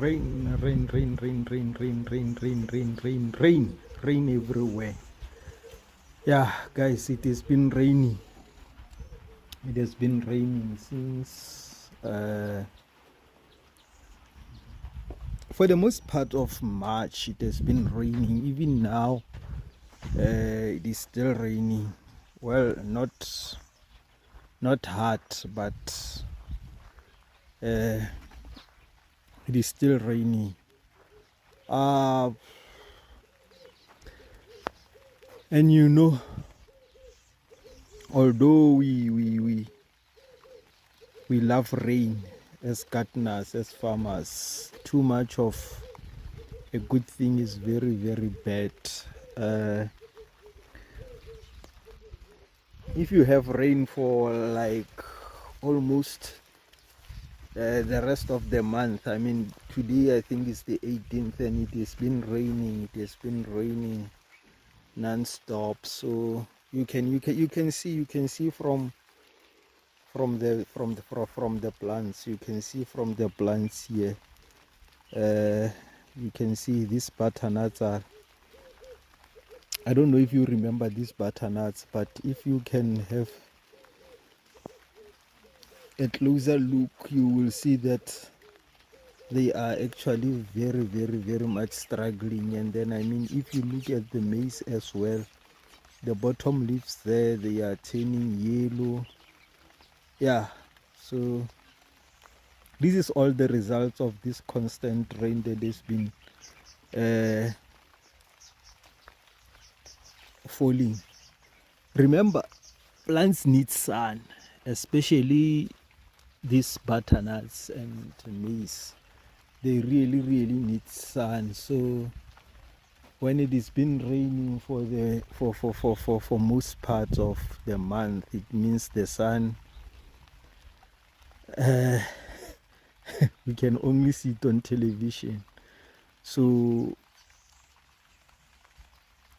Rain, rain, rain, rain, rain, rain, rain, rain, rain, rain, rain, rain everywhere. Yeah, guys, it has been raining. It has been raining since for the most part of March. It has been raining. Even now, it is still raining. Well, not hard, but it is still raining. And you know, although we love rain as gardeners, as farmers, too much of a good thing is very, very bad. If you have rain for like almost the rest of the month, I mean, today I think it's the 18th, and it has been raining. It has been raining non-stop. So you can see from the plants. You can see from the plants here. You can see these butternuts are, I don't know if you remember these butternuts, but if you can have a closer look, you will see that they are actually very, very, very much struggling. And then, I mean, if you look at the maize as well, the bottom leaves there, they are turning yellow. Yeah, so this is all the results of this constant rain that has been falling. Remember, plants need sun, especially these butternuts and maize. They really, really need sun. So when it has been raining for most parts of the month, it means the sun we can only see it on television. So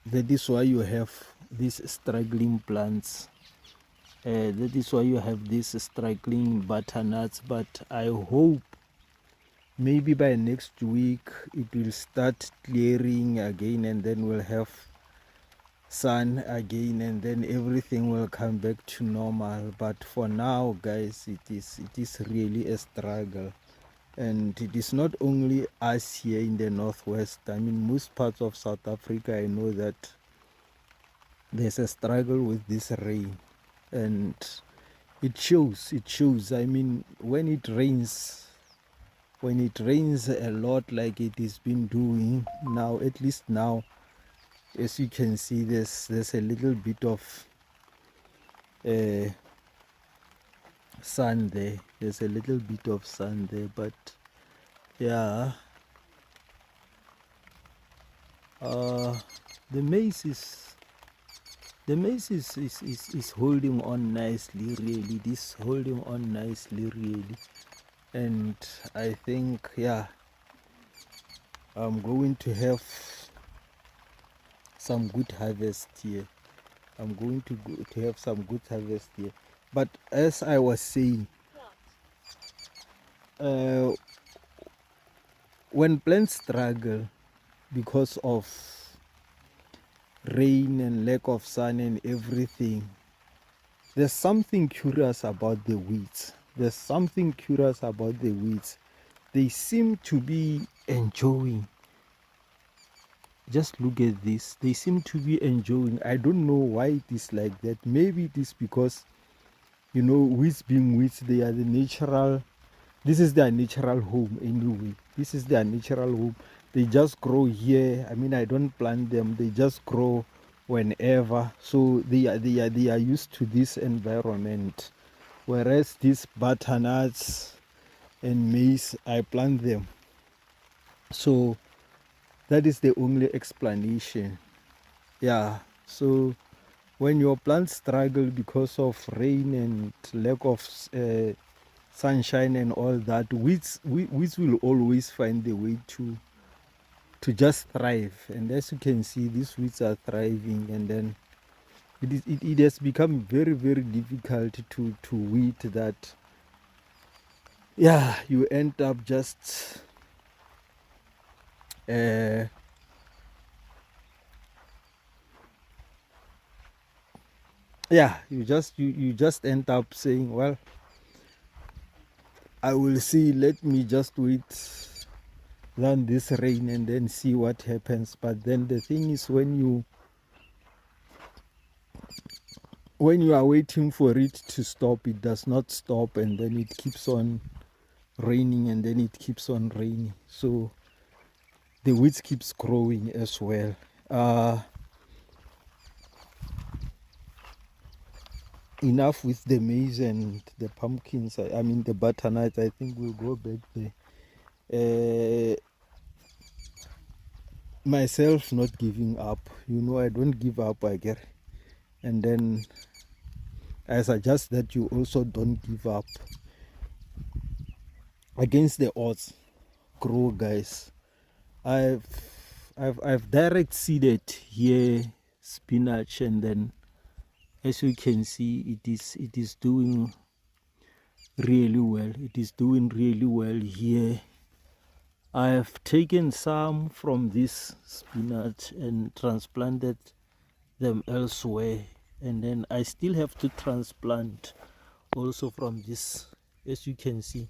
that is why you have these struggling plants. That is why you have these struggling butternuts. But I hope maybe by next week it will start clearing again, and then we'll have sun again, and then everything will come back to normal. But for now, guys, it is really a struggle. And it is not only us here in the northwest. I mean, most parts of South Africa, I know that there's a struggle with this rain, and it shows. I mean, when it rains a lot like it has been doing now, at least now, as you can see, there's a little bit of sun there. There's a little bit of sun there, but yeah, the maize is holding on nicely, really. This holding on nicely, really. And I think, yeah, I'm going to have some good harvest here. I'm going to have some good harvest here. But as I was saying, when plants struggle because of rain and lack of sun and everything, there's something curious about the weeds. There's something curious about the weeds. They seem to be enjoying. Just look at this. They seem to be enjoying. I don't know why it is like that. Maybe it is because, you know, weeds being weeds, they are the natural. This is their natural home anyway. This is their natural home. They just grow here. I mean, I don't plant them. They just grow whenever. So they are used to this environment. Whereas these butternuts and maize, I plant them. So that is the only explanation. Yeah. So when your plants struggle because of rain and lack of sunshine and all that, weeds will always find the way to just thrive. And as you can see, these weeds are thriving, and then it has become very, very difficult to weed that. Yeah, you end up just Yeah, you just end up saying, well, I will see, let me just wait, learn this rain and then see what happens. But then the thing is, when you are waiting for it to stop, it does not stop, and then it keeps on raining, and then it keeps on raining. So the weeds keeps growing as well. Enough with the maize and the pumpkins. I mean the butternuts. I think we'll go back there. Myself not giving up. I don't give up, I guess. And then I suggest that you also don't give up. Against the odds, grow, guys. I've direct seeded here spinach, and then as you can see, it is doing really well. It is doing really well here. I have taken some from this spinach and transplanted them elsewhere, and then I still have to transplant also from this. As you can see,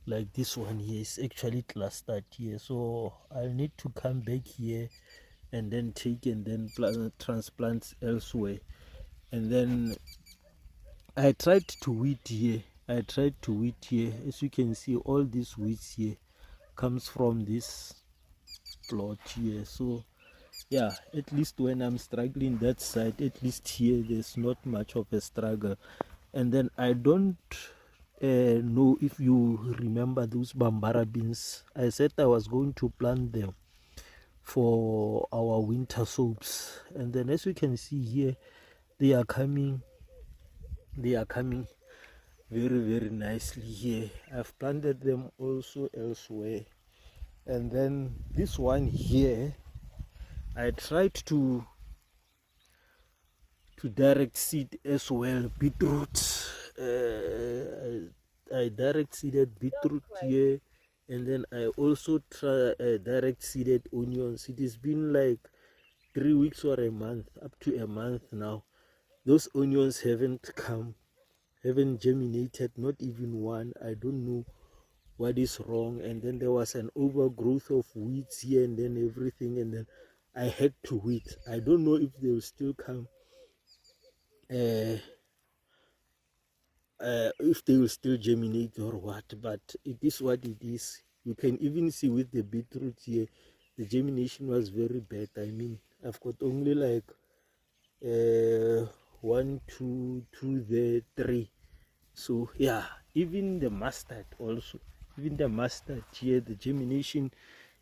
like this one here is actually clustered here, so I'll need to come back here and then take and then transplant elsewhere. And then I tried to weed here. As you can see, all these weeds here comes from this plot here. So yeah, at least when I'm struggling that side, at least here there's not much of a struggle. And then I don't know if you remember those bambara beans. I said I was going to plant them for our winter soaps, and then as you can see here, they are coming very, very nicely here. I've planted them also elsewhere. And then this one here, I tried to direct seed as well, beetroot. I direct seeded beetroot here, and then I also try direct seeded onions. It has been like 3 weeks or a month, up to a month now. Those onions haven't germinated, not even one. I don't know what is wrong. And then there was an overgrowth of weeds here and then everything, and then I had to wait. I don't know if they will still come, if they will still germinate or what, but it is what it is. You can even see with the beetroot here, the germination was very bad. I mean, I've got only like 1, 2, 2 there, 3. So yeah, even the mustard also, even the mustard here, the germination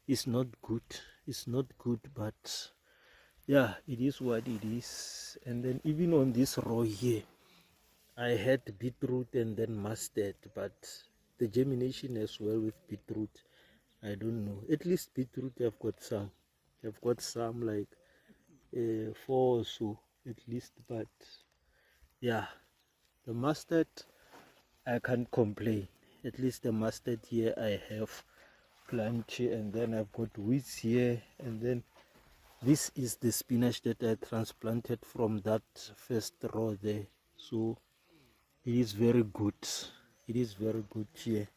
is not good. It's not good, but yeah, it is what it is. And then even on this row here, I had beetroot and then mustard, but the germination as well with beetroot, I don't know. At least beetroot I've got some. I've got some like 4 or so at least, but yeah, the mustard, I can't complain. At least the mustard here I have plenty, and then I've got weeds here, and then this is the spinach that I transplanted from that first row there. So it is very good. It is very good here.